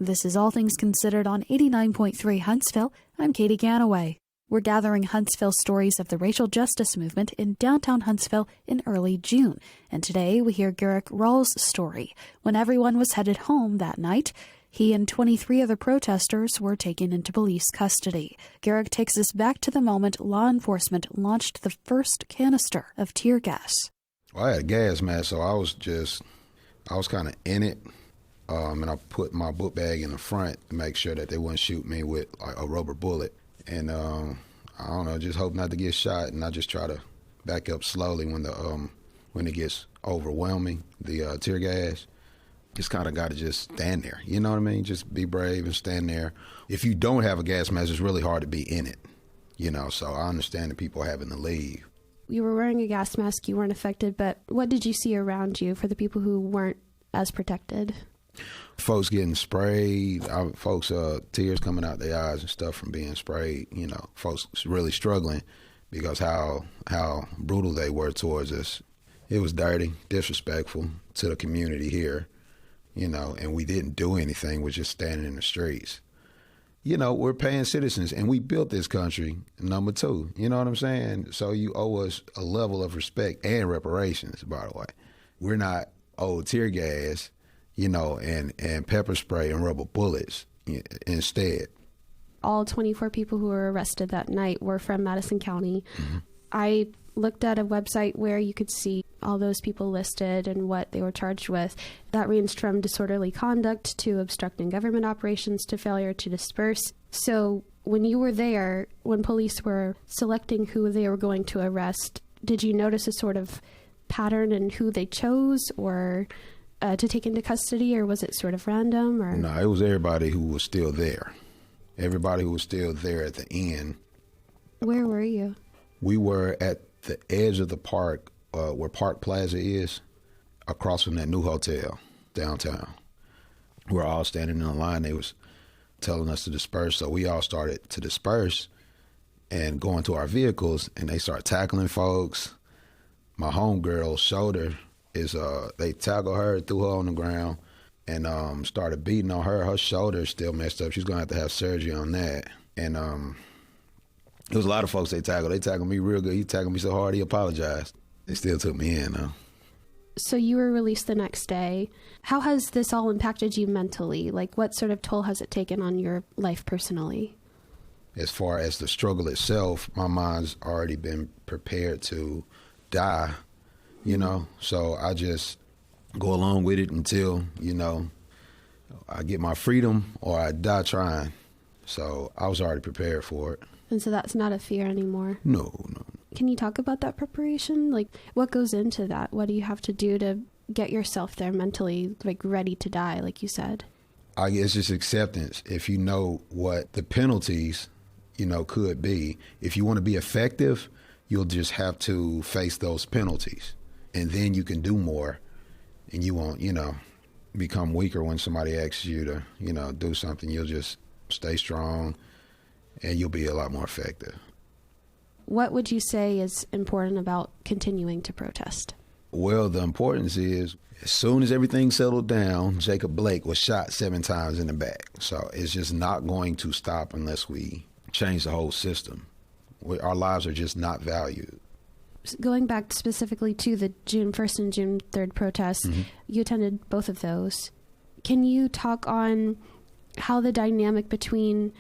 This is All Things Considered on 89.3 Huntsville. I'm Katy Ganaway. We're gathering Huntsville stories of the racial justice movement in downtown Huntsville in early June. And today we hear Garrick Rawls' story. When everyone was headed home that night, he and 23 other protesters were taken into police custody. Garrick takes us back to the moment law enforcement launched the first canister of tear gas. Well, I had a gas mask, so I was kind of in it. And I put my book bag in the front to make sure that they wouldn't shoot me with like a rubber bullet. And I don't know, just hope not to get shot. And I just try to back up slowly when it gets overwhelming, the tear gas. Just kind of got to just stand there. You know what I mean? Just be brave and stand there. If you don't have a gas mask, it's really hard to be in it. You know, so I understand the people having to leave. You were wearing a gas mask, you weren't affected, but what did you see around you for the people who weren't as protected? Folks getting sprayed, folks tears coming out their eyes and stuff from being sprayed. You know, folks really struggling because how brutal they were towards us. It was dirty, disrespectful to the community here, you know, and we didn't do anything. We're just standing in the streets. You know, we're paying citizens, and we built this country, number two. You know what I'm saying? So you owe us a level of respect and reparations, by the way. We're not owed tear gas, you know, and pepper spray and rubber bullets instead. All 24 people who were arrested that night were from Madison County. Mm-hmm. I looked at a website where you could see all those people listed and what they were charged with. That ranged from disorderly conduct to obstructing government operations to failure to disperse. So when you were there, when police were selecting who they were going to arrest, did you notice a sort of pattern in who they chose or to take into custody, or was it sort of random? Or no, it was everybody who was still there. Everybody who was still there at the end. Where were you? We were at the edge of the park, where Park Plaza is, across from that new hotel downtown. We were all standing in a line. They was telling us to disperse, so we all started to disperse and go into our vehicles, and they started tackling folks. My homegirl's shoulder is they tackled her, threw her on the ground, and started beating on her. Her shoulder is still messed up. She's gonna have surgery on that. And there was a lot of folks they tackled. They tackled me real good. He tackled me so hard he apologized. They still took me in though. So you were released the next day. How has this all impacted you mentally? Like, what sort of toll has it taken on your life personally? As far as the struggle itself, my mind's already been prepared to die. You know, so I just go along with it until, you know, I get my freedom or I die trying. So I was already prepared for it. And so that's not a fear anymore? No. Can you talk about that preparation? Like, what goes into that? What do you have to do to get yourself there mentally, like, ready to die, like you said? I guess just acceptance. If you know what the penalties, you know, could be, if you want to be effective, you'll just have to face those penalties. And then you can do more, and you won't, you know, become weaker when somebody asks you to, you know, do something. You'll just stay strong, and you'll be a lot more effective. What would you say is important about continuing to protest? Well, the importance is, as soon as everything settled down, Jacob Blake was shot 7 times in the back. So it's just not going to stop unless we change the whole system. Our lives are just not valued. Going back specifically to the June 1st and June 3rd protests, mm-hmm. You attended both of those. Can you talk on how the dynamic between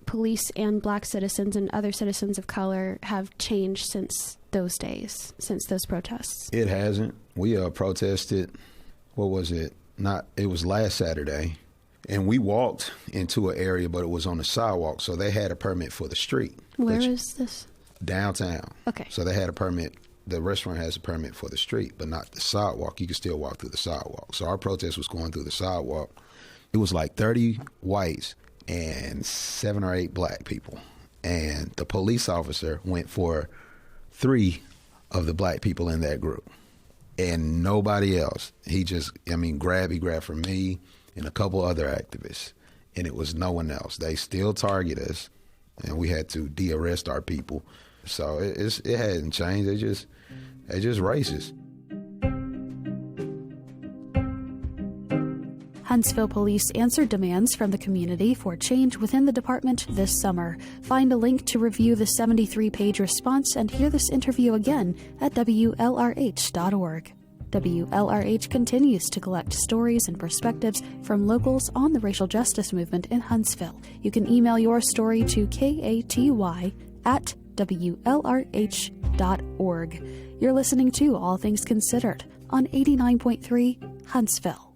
police and black citizens and other citizens of color have changed since those days, since those protests? It hasn't. We protested, what was it? It was last Saturday, and we walked into an area, but it was on the sidewalk, so they had a permit for the street. Where is this? Downtown. Okay. So they had a permit. The restaurant has a permit for the street, but not the sidewalk. You can still walk through the sidewalk. So our protest was going through the sidewalk. It was like 30 whites and 7 or 8 black people. And the police officer went for 3 of the black people in that group and nobody else. He grabbed from me and a couple other activists, and it was no one else. They still target us, and we had to de-arrest our people. So it hasn't changed. They just racist. Huntsville Police answered demands from the community for change within the department this summer. Find a link to review the 73-page response and hear this interview again at WLRH.org. WLRH continues to collect stories and perspectives from locals on the racial justice movement in Huntsville. You can email your story to katy@WLRH.org. You're listening to All Things Considered on 89.3 Huntsville.